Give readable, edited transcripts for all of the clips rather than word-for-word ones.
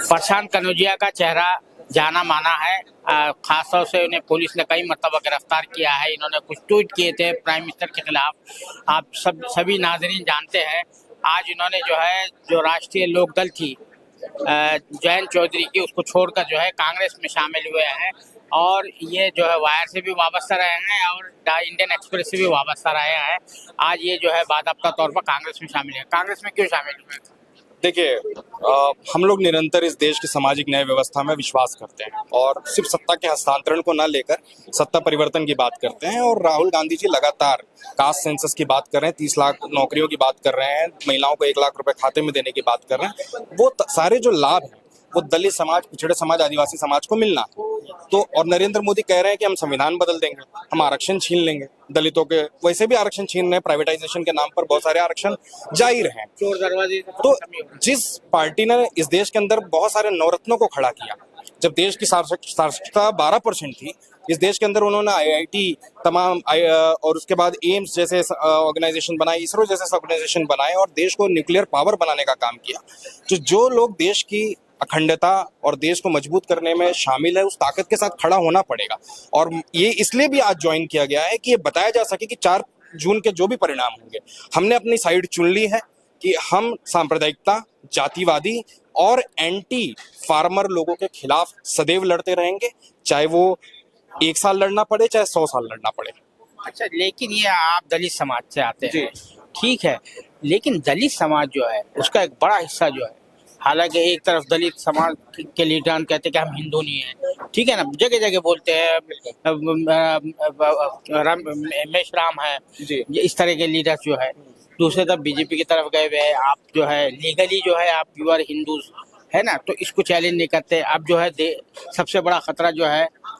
प्रशांत कनौजिया का चेहरा जाना माना है। खास तौर से उन्हें पुलिस ने कई मरतबा गिरफ्तार किया है। इन्होंने कुछ ट्वीट किए थे प्राइम मिनिस्टर के खिलाफ। आप सभी नाजरीन जानते हैं, आज इन्होंने जो राष्ट्रीय लोकदल थी जयंत चौधरी की, उसको छोड़कर कांग्रेस में शामिल हुए हैं। और ये वायर से भी वाबस्ता रहे हैं और इंडियन एक्सप्रेस से भी वाबस्ता रहे हैं। आज ये बाकायदा तौर पर कांग्रेस में शामिल है। कांग्रेस में क्यों शामिल हुए? देखिए, हम लोग निरंतर इस देश की सामाजिक न्याय व्यवस्था में विश्वास करते हैं और सिर्फ सत्ता के हस्तांतरण को न लेकर सत्ता परिवर्तन की बात करते हैं। और राहुल गांधी जी लगातार कास्ट सेंसस की बात कर रहे हैं, 30 लाख नौकरियों की बात कर रहे हैं, महिलाओं को 1 लाख रुपए खाते में देने की बात कर रहे हैं। वो सारे जो लाभ हैं वो दलित समाज, पिछड़े समाज, आदिवासी समाज को मिलना। तो और नरेंद्र मोदी कह रहे हैं कि हम संविधान बदल देंगे, हम आरक्षण छीन लेंगे दलितों के। वैसे भी आरक्षण छीन रहे हैं, प्राइवेटाइजेशन के नाम पर बहुत सारे आरक्षण जारी रहे। चोर दरवाजे। तो जिस पार्टी ने इस देश के अंदर बहुत सारे नवरत्नों को खड़ा किया, जब देश की साक्षरता 12% थी, इस देश के अंदर उन्होंने IIT तमाम और उसके बाद एम्स जैसे ऑर्गेनाइजेशन बनाई, इसरो जैसे ऑर्गेनाइजेशन बनाए और देश को न्यूक्लियर पावर बनाने का काम किया। तो जो लोग देश की अखंडता और देश को मजबूत करने में शामिल है, उस ताकत के साथ खड़ा होना पड़ेगा। और ये इसलिए भी आज ज्वाइन किया गया है कि ये बताया जा सके कि 4 जून के जो भी परिणाम होंगे, हमने अपनी साइड चुन ली है कि हम सांप्रदायिकता, जातिवादी और एंटी फार्मर लोगों के खिलाफ सदैव लड़ते रहेंगे, चाहे वो 1 साल लड़ना पड़े, चाहे 100 साल लड़ना पड़े। अच्छा, लेकिन ये आप दलित समाज से आते हैं, ठीक है, लेकिन दलित समाज उसका एक बड़ा हिस्सा हालांकि एक तरफ दलित समाज के लीडर कहते हैं कि हम हिंदू नहीं हैं, ठीक है ना, जगह जगह बोलते हैं मेशराम है जी, इस तरह के लीडर दूसरे तरफ बीजेपी की तरफ गए हुए हैं। आप लीगली आप प्योर हिंदू है ना, तो इसको चैलेंज नहीं करते। अब सबसे बड़ा खतरा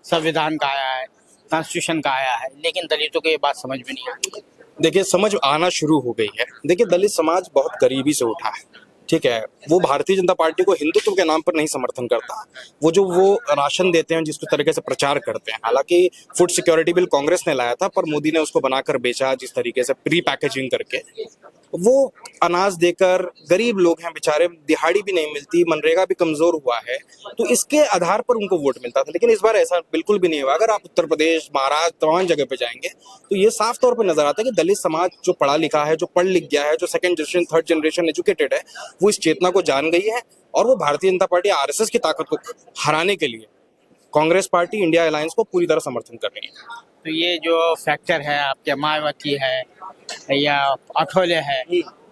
संविधान का आया है, कॉन्स्टिट्यूशन का आया है, लेकिन दलितों को ये बात समझ में नहीं आती। देखिए, समझ आना शुरू हो गई है। देखिए, दलित समाज बहुत गरीबी से उठा है, ठीक है। वो भारतीय जनता पार्टी को हिंदुत्व के नाम पर नहीं समर्थन करता। वो राशन देते हैं, जिस तरीके से प्रचार करते हैं, हालांकि फूड सिक्योरिटी बिल कांग्रेस ने लाया था, पर मोदी ने उसको बनाकर बेचा, जिस तरीके से प्री पैकेजिंग करके वो अनाज देकर। गरीब लोग हैं बेचारे, दिहाड़ी भी नहीं मिलती, मनरेगा भी कमजोर हुआ है, तो इसके आधार पर उनको वोट मिलता था। लेकिन इस बार ऐसा बिल्कुल भी नहीं हुआ। अगर आप उत्तर प्रदेश, महाराष्ट्र, तमाम जगह पे जाएंगे तो ये साफ तौर पर नजर आता है कि दलित समाज जो पढ़ा लिखा है, जो पढ़ लिख गया है, जो 2nd generation 3rd generation educated है, वो इस चेतना को जान गई है और वो भारतीय जनता पार्टी RSS की ताकत को हराने के लिए कांग्रेस पार्टी, इंडिया अलायंस को पूरी तरह समर्थन कर रही है। तो ये जो फैक्टर है आपके, मायावती है या आठवले है,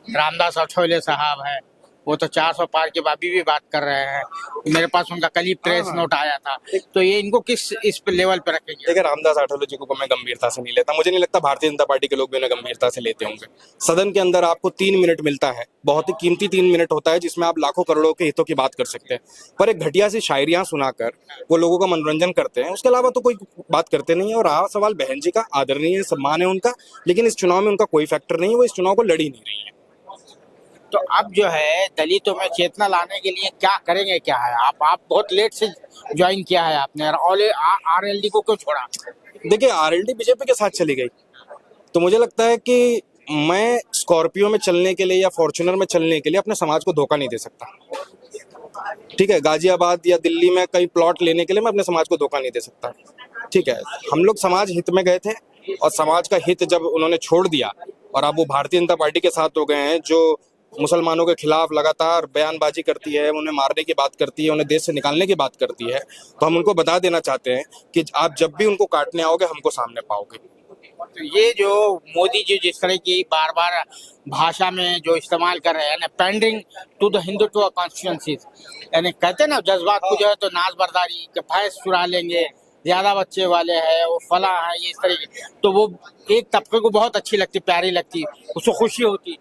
रामदास आठवले साहब है, वो तो 400 पार के अभी भी बात कर रहे हैं। मेरे पास उनका कल ही प्रेस नोट आया था। तो ये इनको किस इस लेवल पे रखेंगे? देखिए, रामदास आठवले जी को मैं गंभीरता से नहीं लेता। मुझे नहीं लगता भारतीय जनता पार्टी के लोग भी उन्हें गंभीरता से लेते होंगे। सदन के अंदर आपको 3 मिनट मिलता है, बहुत ही कीमती 3 मिनट होता है, जिसमें आप लाखों करोड़ों के हितों की बात कर सकते हैं, पर एक घटिया सी शायरियां सुनाकर वो लोगों का मनोरंजन करते हैं। उसके अलावा तो कोई बात करते नहीं है। और रहा सवाल बहन जी का, आदरणीय सम्मान है उनका, लेकिन इस चुनाव में उनका कोई फैक्टर नहीं है, वो इस चुनाव को लड़ी नहीं रही है। तो अब दलितों में चेतना लाने के लिए क्या करेंगे, क्या है? आप बहुत लेट से ज्वाइन किया है आपने, और RLD को क्यों छोड़ा? देखिए, RLD बीजेपी के साथ चली गई, तो मुझे लगता है कि मैं स्कॉर्पियो में चलने के लिए या फॉर्च्यूनर में चलने के लिए अपने समाज को धोखा नहीं दे सकता, ठीक है। गाजियाबाद या दिल्ली में कई प्लॉट लेने के लिए मैं अपने समाज को धोखा नहीं दे सकता, ठीक है। हम लोग समाज हित में गए थे और समाज का हित जब उन्होंने छोड़ दिया और अब वो भारतीय जनता पार्टी के साथ हो गए हैं, जो मुसलमानों के खिलाफ लगातार बयानबाजी करती है, उन्हें मारने की बात करती है, उन्हें देश से निकालने की बात करती है, तो हम उनको बता देना चाहते हैं कि आप जब भी उनको काटने आओगे, हमको सामने पाओगे। तो ये जो मोदी जी जिस तरह की बार बार भाषा में जो इस्तेमाल कर रहे हैं ना, pending to the Hindutva constituencies, यानी कहते हैं ना जज्बात को जो नाज बर्दारी के भैंस चुरा लेंगे, ज्यादा बच्चे वाले हैं, वो फला है, ये इस तरह की, तो वो एक तबके को बहुत अच्छी लगती, प्यारी लगती, उसको खुशी होती।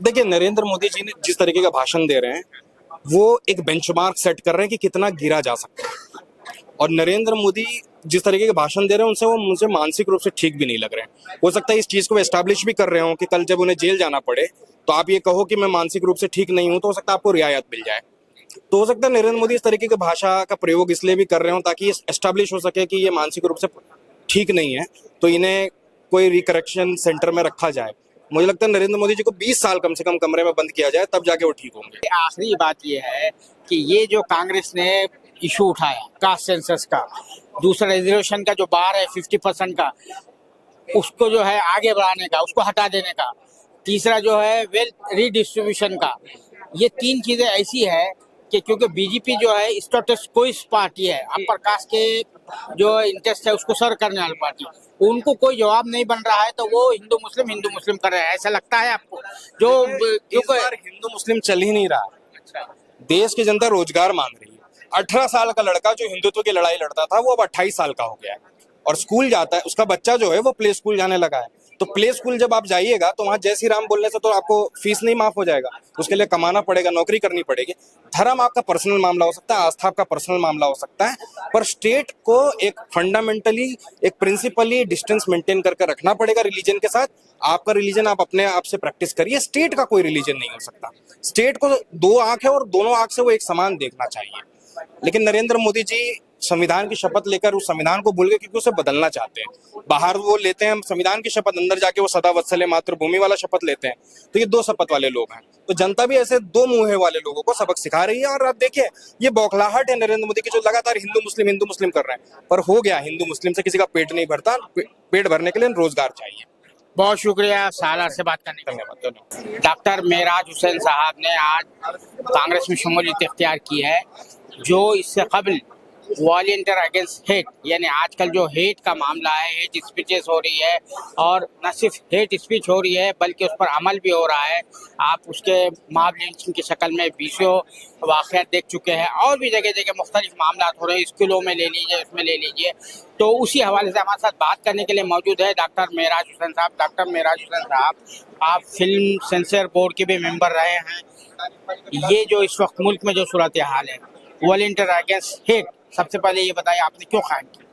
देखिए, नरेंद्र मोदी जी ने जिस तरीके का भाषण दे रहे हैं, वो एक बेंचमार्क सेट कर रहे हैं कि कितना गिरा जा सकता है। और नरेंद्र मोदी जिस तरीके के भाषण दे रहे हैं, उनसे वो मुझे मानसिक रूप से ठीक भी नहीं लग रहे हैं। हो सकता है इस चीज को एस्टैब्लिश भी कर रहे हो कि कल जब उन्हें जेल जाना पड़े तो आप ये कहो कि मैं मानसिक रूप से ठीक नहीं हूं, तो हो सकता है आपको रियायत मिल जाए। तो हो सकता है नरेंद्र मोदी इस तरीके की भाषा का प्रयोग इसलिए भी कर रहे हो ताकि एस्टैब्लिश हो सके कि ये मानसिक रूप से ठीक नहीं है, तो इन्हें कोई रिकरेक्शन सेंटर में रखा जाए। मुझे लगता है नरेंद्र मोदी जी को 20 साल कम से कम कमरे में बंद किया जाए, तब जाके वो ठीक होंगे। आखिरी बात ये है कि ये जो कांग्रेस ने इशू उठाया कास्ट सेंसस का, दूसरा रिजर्वेशन का जो बार है 50% का, उसको जो है आगे बढ़ाने का, उसको हटा देने का, तीसरा जो है वेल्थ रीडिस्ट्रीब्यूशन का, ये तीन चीजें ऐसी है कि क्योंकि बीजेपी जो है स्टेटस क्वोइस पार्टी है, अपर कास्ट के जो इंटरेस्ट है उसको सर्व करने वाली पार्टी, उनको कोई जवाब नहीं बन रहा है तो वो हिंदू मुस्लिम कर रहे हैं। ऐसा लगता है आपको? जो क्योंकि हिंदू मुस्लिम चल ही नहीं रहा, देश की जनता रोजगार मांग रही है। 18 साल का लड़का जो हिंदुत्व की लड़ाई लड़ता था वो अब 28 साल का हो गया है और स्कूल जाता है, उसका बच्चा जो है वो प्ले स्कूल जाने लगा है। तो प्ले स्कूल जब आप जाइएगा तो वहां जय श्री राम बोलने से तो आपको फीस नहीं माफ हो जाएगा, उसके लिए कमाना पड़ेगा, नौकरी करनी पड़ेगी। धर्म आपका पर्सनल मामला हो सकता है, आस्था आपका पर्सनल मामला हो सकता है, पर स्टेट को एक फंडामेंटली, एक प्रिंसिपली डिस्टेंस मेंटेन करके रखना पड़ेगा रिलीजन के साथ। आपका रिलीजन आप अपने आप से प्रैक्टिस करिए, स्टेट का कोई रिलीजन नहीं हो सकता। स्टेट को दो आंख है और दोनों आंख से वो एक समान देखना चाहिए। लेकिन नरेंद्र मोदी जी संविधान की शपथ लेकर उस संविधान को भूल गए क्योंकि उसे बदलना चाहते हैं। बाहर वो लेते हैं संविधान की शपथ, अंदर जाके वो सदा वत्सले मातृभूमि वाला शपथ लेते हैं। तो ये दो शपथ वाले लोग हैं। तो जनता भी ऐसे दो मुंह वाले लोगों को सबक सिखा रही है। और आप देखिए ये बौखलाहट है नरेंद्र मोदी की, जो लगातार हिंदू मुस्लिम कर रहे हैं। पर हो गया, हिंदू मुस्लिम से किसी का पेट नहीं भरता, पेट भरने के लिए रोजगार चाहिए। बहुत शुक्रिया सालार से बात करने के लिए। डॉक्टर मेराज हुसैन साहब ने आज कांग्रेस में शमूलियत इख्तियार की है, जो इससे कबल वॉलंटियर अगेंस्ट हेट, यानी आजकल जो हेट का मामला है, हेट स्पीचेस हो रही है, और न सिर्फ हेट स्पीच हो रही है बल्कि उस पर अमल भी हो रहा है। आप उसके मॉब लिंचिंग की शक्ल में 20 वाक़यात देख चुके हैं, और भी जगह जगह मुख्तलिफ मामला हो रहे हैं, स्कूलों में ले लीजिए, उसमें ले लीजिए। तो उसी हवाले से हमारे साथ बात करने के लिए मौजूद है डॉक्टर मेराज हुसैन साहब। डॉक्टर मेराज हुसैन साहब, आप फिल्म सेंसर बोर्ड के भी मेंबर रहे हैं। ये जो इस वक्त मुल्क में जो सूरत हाल है, वॉलंटियर अगेंस्ट हेट, सबसे पहले ये बताइए आपने क्यों कायम की?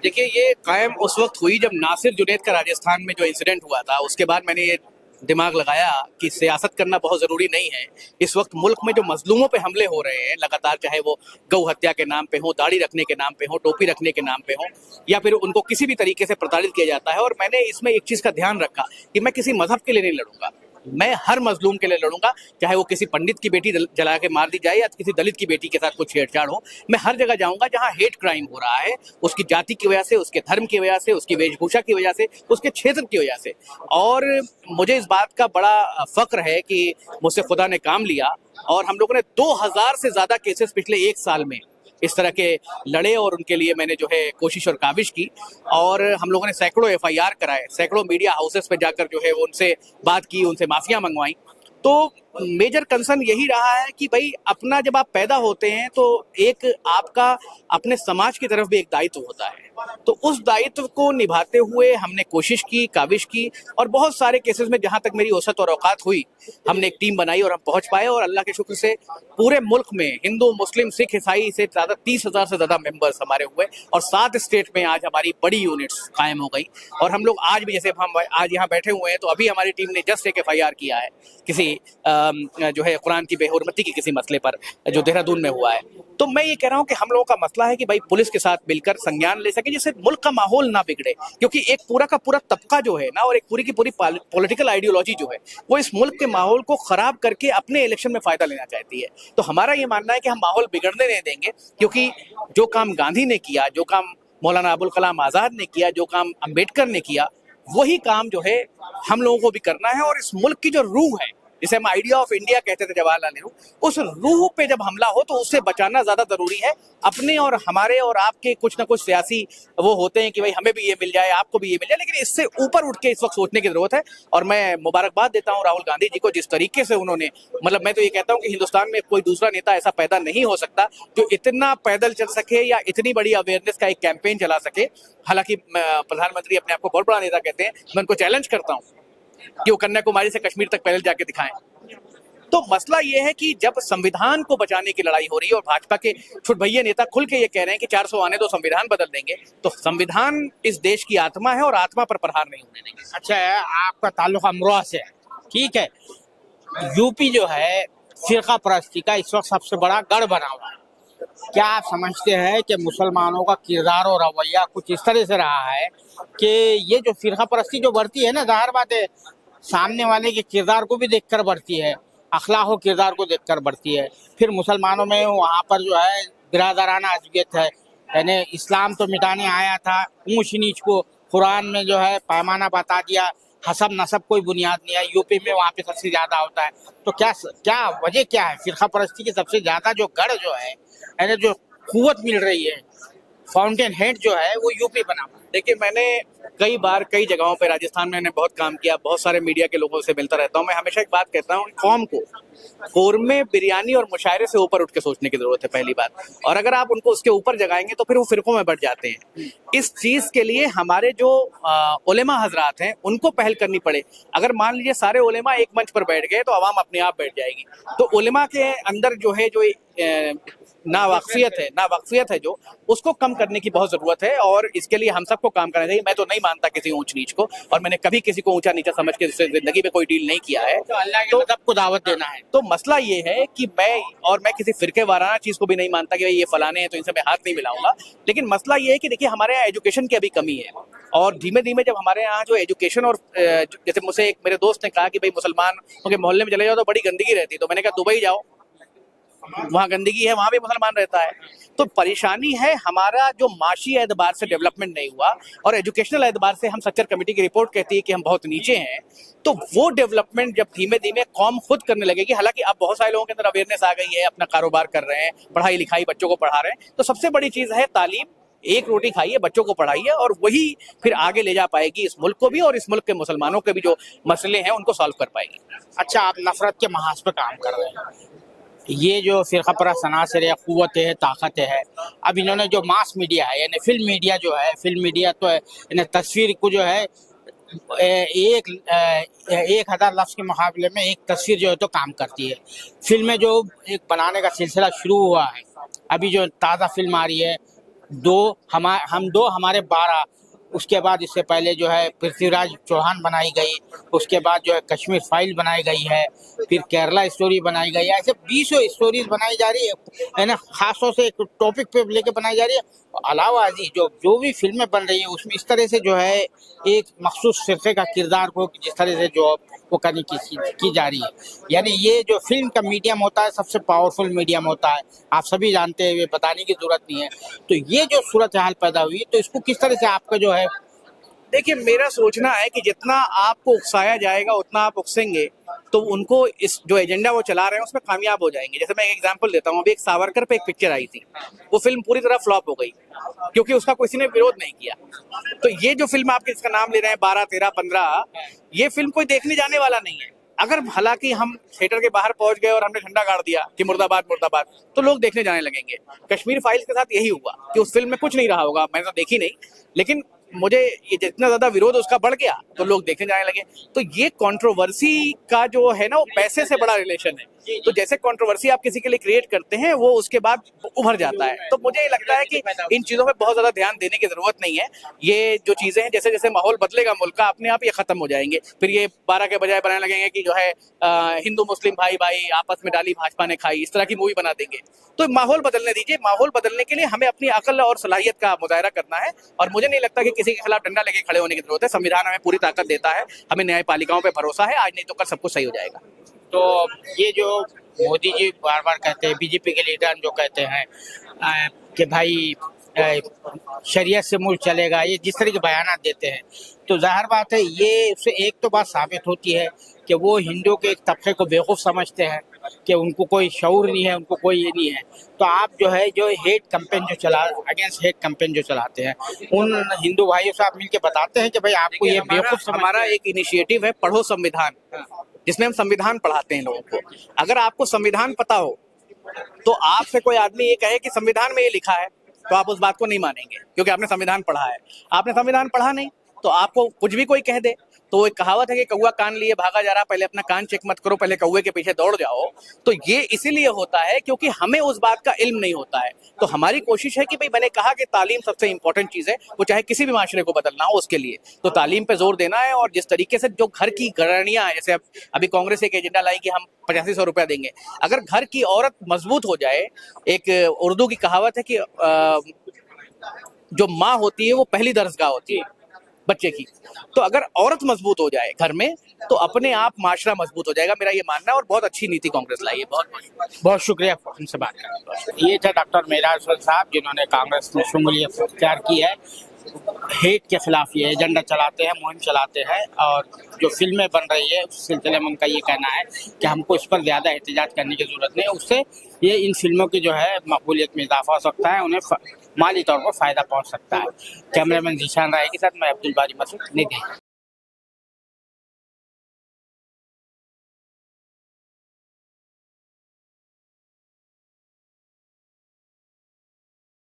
देखिए, ये कायम उस वक्त हुई जब नासिर जुनैद का राजस्थान में जो इंसिडेंट हुआ था, उसके बाद मैंने ये दिमाग लगाया कि सियासत करना बहुत ज़रूरी नहीं है। इस वक्त मुल्क में जो मजलूमों पे हमले हो रहे हैं लगातार, चाहे वो गौ हत्या के नाम पे हो, दाढ़ी रखने के नाम पे हो, टोपी रखने के नाम पे हो, या फिर उनको किसी भी तरीके से प्रताड़ित किया जाता है। और मैंने इसमें एक चीज़ का ध्यान रखा कि मैं किसी मजहब के लिए नहीं लड़ूंगा, मैं हर मजलूम के लिए लड़ूंगा, चाहे वो किसी पंडित की बेटी जला के मार दी जाए या किसी दलित की बेटी के साथ कुछ छेड़छाड़ हो। मैं हर जगह जाऊंगा जहां हेट क्राइम हो रहा है, उसकी जाति की वजह से, उसके धर्म की वजह से, उसकी वेशभूषा की वजह से, उसके क्षेत्र की वजह से। और मुझे इस बात का बड़ा फक्र है कि मुझसे खुदा ने काम लिया और हम लोगों ने 2000 से ज्यादा केसेस पिछले एक साल में इस तरह के लड़े, और उनके लिए मैंने जो है कोशिश और काविश की। और हम लोगों ने सैकड़ों FIR कराए, सैकड़ों मीडिया हाउसेस पे जाकर जो है वो उनसे बात की, उनसे माफिया मंगवाई। तो मेजर कंसर्न यही रहा है कि भाई अपना जब आप पैदा होते हैं तो एक आपका अपने समाज की तरफ भी एक दायित्व होता है। तो उस दायित्व को निभाते हुए हमने कोशिश की, काविश की, और बहुत सारे केसेस में जहां तक मेरी औसत और औकात हुई हमने एक टीम बनाई और हम पहुंच पाए। और अल्लाह के शुक्र से पूरे मुल्क में हिंदू, मुस्लिम, सिख, ईसाई से ज़्यादा 30,000 से ज़्यादा मेंबर्स हमारे हुए, और 7 स्टेट में आज हमारी बड़ी यूनिट्स कायम हो गई। और हम लोग आज भी, जैसे हम आज यहाँ बैठे हुए हैं, तो अभी हमारी टीम ने जस्ट एक FIR किया है किसी जो है कुरान की बेहुरमती के किसी मसले पर जो देहरादून में हुआ है। तो मैं ये कह रहा हूँ कि हम लोगों का मसला है कि भाई पुलिस के साथ मिलकर संज्ञान ले सके, जिससे मुल्क का माहौल ना बिगड़े। क्योंकि एक पूरा का पूरा तबका जो है ना, और एक पूरी की पूरी पॉलिटिकल आइडियोलॉजी जो है, वो इस मुल्क के माहौल को खराब करके अपने इलेक्शन में फायदा लेना चाहती है। तो हमारा ये मानना है कि हम माहौल बिगड़ने नहीं देंगे, क्योंकि जो काम गांधी ने किया, जो काम मौलाना अबुल कलाम आजाद ने किया, जो काम अम्बेडकर ने किया, वही काम जो है हम लोगों को भी करना है। और इस मुल्क की जो रूह है, जिसे हम आइडिया ऑफ इंडिया कहते थे जवाहरलाल नेहरू, उस रूह पे जब हमला हो तो उससे बचाना ज्यादा जरूरी है। अपने और हमारे और आपके कुछ ना कुछ सियासी वो होते हैं कि भाई हमें भी ये मिल जाए, आपको भी ये मिल जाए, लेकिन इससे ऊपर उठ के इस वक्त सोचने की जरूरत है। और मैं मुबारकबाद देता हूँ राहुल गांधी जी को, जिस तरीके से उन्होंने, मतलब मैं तो ये कहता हूँ कि हिंदुस्तान में कोई दूसरा नेता ऐसा पैदा नहीं हो सकता जो इतना पैदल चल सके या इतनी बड़ी अवेयरनेस का एक कैंपेन चला सके। हालांकि प्रधानमंत्री अपने आप को बहुत बड़ा नेता कहते हैं, मैं उनको चैलेंज करता हूँ कि वो कन्याकुमारी से कश्मीर तक पैदल जाके दिखाएं। तो मसला ये है कि जब संविधान को बचाने की लड़ाई हो रही है और भाजपा के छुटभैये नेता खुल के ये कह रहे हैं कि 400 आने दो, संविधान बदल देंगे, तो संविधान इस देश की आत्मा है और आत्मा पर प्रहार नहीं होने देंगे। अच्छा है, आपका ताल्लुक अमरोहा से है, ठीक है। यूपी जो है फिरका परस्ती का इस वक्त सबसे बड़ा गढ़ बना हुआ है। क्या आप समझते हैं कि मुसलमानों का किरदार और रवैया कुछ इस तरह से रहा है कि ये जो फिरका परस्ती जो बढ़ती है ना, जाहिर बात है सामने वाले के किरदार को भी देखकर बढ़ती है, अखलाक व किरदार को देखकर बढ़ती है। फिर मुसलमानों में वहाँ पर जो है बिरादराना अज़ियत है, यानी इस्लाम तो मिटाने आया था, ऊंच नीच को कुरान में जो है पैमाना बता दिया, हसब नसब कोई बुनियाद नहीं है। यूपी में वहाँ पे सबसे ज्यादा होता है, तो क्या वजह क्या है? फिरका परस्ती की सबसे ज्यादा जो गढ़ जो है, यानी जो कुव्वत मिल रही है, फाउंटेन हेड जो है वो यूपी बना हुआ है। देखिए, मैंने कई बार कई जगहों पे राजस्थान में मैंने बहुत काम किया, बहुत सारे मीडिया के लोगों से मिलता रहता हूँ। मैं हमेशा एक बात कहता हूँ, कौम को कौरमे, बिरयानी और मुशायरे से ऊपर उठ के सोचने की जरूरत है, पहली बात। और अगर आप उनको उसके ऊपर जगाएंगे तो फिर वो फिरकों में बढ़ जाते हैं। इस चीज के लिए हमारे जो उलेमा हजरात हैं उनको पहल करनी पड़े। अगर मान लीजिए सारे उलेमा एक मंच पर बैठ गए तो आवाम अपने आप बैठ जाएगी। तो उलेमा के अंदर जो है जो नावाकफियत है जो, उसको कम करने की बहुत जरूरत है, और इसके लिए हम सबको काम करना चाहिए। मैं तो नहीं मानता किसी ऊंच नीच को, और मैंने कभी किसी को ऊंचा नीचा समझ के जिंदगी में कोई डील नहीं किया है। तो अल्लाह के मदद को दावत देना है। तो मसला ये है कि मैं किसी फिरके वाराना चीज को भी नहीं मानता कि भाई ये फलाने हैं तो इनसे मैं हाथ नहीं मिलाऊंगा। लेकिन मसला ये है कि देखिए, हमारे यहाँ एजुकेशन की अभी कमी है, और धीमे धीमे जब हमारे यहाँ जो एजुकेशन, और जैसे मुझसे एक मेरे दोस्त ने कहा कि भाई मुसलमान के मोहल्ले में चले जाओ तो बड़ी गंदगी रहती है, तो मैंने कहा दुबई जाओ, वहाँ गंदगी है, वहाँ भी मुसलमान रहता है। तो परेशानी है हमारा जो माशी एतबार से डेवलपमेंट नहीं हुआ, और एजुकेशनल एतबार से हम सच्चर कमेटी की रिपोर्ट कहती है कि हम बहुत नीचे हैं। तो वो डेवलपमेंट जब धीमे धीमे कौम खुद करने लगेगी, हालांकि अब बहुत सारे लोगों के अंदर अवेयरनेस आ गई है, अपना कारोबार कर रहे हैं, पढ़ाई लिखाई बच्चों को पढ़ा रहे हैं, तो सबसे बड़ी चीज है तालीम। एक रोटी खाइए, बच्चों को पढ़ाइए, और वही फिर आगे ले जा पाएगी इस मुल्क को भी, और इस मुल्क के मुसलमानों के भी जो मसले हैं उनको सॉल्व कर पाएगी। अच्छा, आप नफरत के महाज पर काम कर रहे हैं, ये जो फिरका परस्त अनासर है, क़ुव्वत है, ताकत है, अब इन्होंने जो मास मीडिया है, यानी फिल्म मीडिया जो है, फिल्म मीडिया तो है, यानी तस्वीर को जो है 1,000 लफ्ज़ के मुकाबले में एक तस्वीर जो है तो काम करती है। फिल्में जो एक बनाने का सिलसिला शुरू हुआ है, अभी जो ताज़ा फिल्म आ रही है हम दो हमारे 12, उसके बाद इससे पहले जो है पृथ्वीराज चौहान बनाई गई, उसके बाद जो है कश्मीर फाइल बनाई गई है, फिर केरला स्टोरी बनाई गई है, ऐसे 20 स्टोरीज बनाई जा रही है ना, खासतौर से एक टॉपिक पे लेके बनाई जा रही है। अलावा अजी जो भी फिल्में बन रही हैं उसमें इस तरह से जो है एक मखसूस फिरके का किरदार को जिस तरह से जो वो करने की जा रही है, यानी ये जो फिल्म का मीडियम होता है सबसे पावरफुल मीडियम होता है, आप सभी जानते हैं, ये बताने की जरूरत नहीं है। तो ये जो सूरत हाल पैदा हुई, तो इसको किस तरह से आपका जो है? देखिए, मेरा सोचना है कि जितना आपको उकसाया जाएगा उतना आप उकसेंगे तो उनको इस जो एजेंडा वो चला रहे हैं उसमें कामयाब हो जाएंगे। जैसे मैं एक एग्जांपल देता हूँ, अभी एक सावरकर पे एक पिक्चर आई थी, वो फिल्म पूरी तरह फ्लॉप हो गई क्योंकि उसका किसी ने विरोध नहीं किया। तो ये जो फिल्म आप इसका नाम ले रहे हैं 12, 13, 15, ये फिल्म कोई देखने जाने वाला नहीं है। अगर हालांकि हम थिएटर के बाहर पहुंच गए और हमने झंडा गाड़ दिया कि मुर्दाबाद मुर्दाबाद, तो लोग देखने जाने लगेंगे। कश्मीर फाइल्स के साथ यही हुआ कि उस फिल्म में कुछ नहीं रहा होगा, मैंने तो देखी नहीं, लेकिन मुझे ये जितना ज्यादा विरोध उसका बढ़ गया तो लोग देखने जाने लगे। तो ये कंट्रोवर्सी का जो है ना, वो पैसे से बड़ा रिलेशन है। तो जैसे कंट्रोवर्सी आप किसी के लिए क्रिएट करते हैं वो उसके बाद उभर जाता है। तो मुझे ये लगता है कि इन चीजों में बहुत ज्यादा ध्यान देने की जरूरत नहीं है। ये जो चीजें हैं, जैसे जैसे माहौल बदलेगा मुल्क का, अपने आप ये खत्म हो जाएंगे। फिर ये 12 के बजाय बनाने लगेंगे कि जो है हिंदू मुस्लिम भाई भाई आपस में डाली भाजपा ने खाई, इस तरह की मूवी बना देंगे। तो माहौल बदलने दीजिए। माहौल बदलने के लिए हमें अपनी अकल और सलाहियत का मुजाहरा करना है, और मुझे नहीं लगता कि किसी के खिलाफ डंडा लेके खड़े होने की जरूरत है। संविधान हमें पूरी ताकत देता है, हमें न्यायपालिकाओं पे भरोसा है, आज नहीं तो कल सब कुछ सही हो जाएगा। तो ये जो मोदी जी बार बार कहते हैं, बीजेपी के लीडर जो कहते हैं कि भाई शरीयत से मुल्क चलेगा, ये जिस तरह के बयानात देते हैं, तो जाहिर बात है ये उससे एक तो बात साबित होती है कि वो हिंदुओं के एक तबके को बेवकूफ़ समझते हैं कि उनको कोई शऊर नहीं है, उनको कोई ये नहीं है। तो आप जो है जो हेट कैंपेन जो अगेंस्ट हेट कैंपेन जो चलाते हैं, उन हिंदू भाइयों से आप मिलके बताते हैं कि भाई आपको ये बेवकूफ़ हमारा एक इनिशिएटिव है पढ़ो संविधान, जिसमें हम संविधान पढ़ाते हैं लोगों को। अगर आपको संविधान पता हो तो आपसे कोई आदमी ये कहे कि संविधान में ये लिखा है, तो आप उस बात को नहीं मानेंगे क्योंकि आपने संविधान पढ़ा है। आपने संविधान पढ़ा नहीं तो आपको कुछ भी कोई कह दे। तो एक कहावत है कि कौवा कान लिए भागा जा रहा, पहले अपना कान चेक मत करो, पहले कौवे के पीछे दौड़ जाओ। तो ये इसीलिए होता है क्योंकि हमें उस बात का इल्म नहीं होता है। तो हमारी कोशिश है कि भाई, मैंने कहा कि तालीम सबसे इंपॉर्टेंट चीज है, वो चाहे किसी भी माशरे को बदलना हो उसके लिए तो तालीम पे जोर देना है। और जिस तरीके से जो घर की घरानियां हैं, जैसे अभी कांग्रेस एक एजेंडा लाई कि हम 8500 रुपया देंगे, अगर घर की औरत मजबूत हो जाए, एक उर्दू की कहावत है कि जो माँ होती है वो पहली दरसगाह होती है। बच्चे की। तो अगर औरत मजबूत हो जाए घर में तो अपने आप माशरा मजबूत हो जाएगा, मेरा ये मानना है। और बहुत अच्छी नीति कांग्रेस लाई है। बहुत शुक्रिया हमसे बात करने। ये थे डॉक्टर मेराज साहब जिन्होंने कांग्रेस में शमूलियत इख्तियार की है। हेट के खिलाफ ये एजेंडा चलाते हैं, मुहिम चलाते हैं, और जो फिल्में बन रही है उस सिलसिले में उनका ये कहना है कि हमको इस पर ज़्यादा एहतजाज करने की ज़रूरत नहीं, उससे ये इन फिल्मों की जो है मकबूलियत में इजाफा हो सकता है, उन्हें माली तौर पर फ़ायदा पहुंच सकता है। कैमरामैन जीशान राय के साथ मैं अब्दुल बारी मसूद, नई दिल्ली।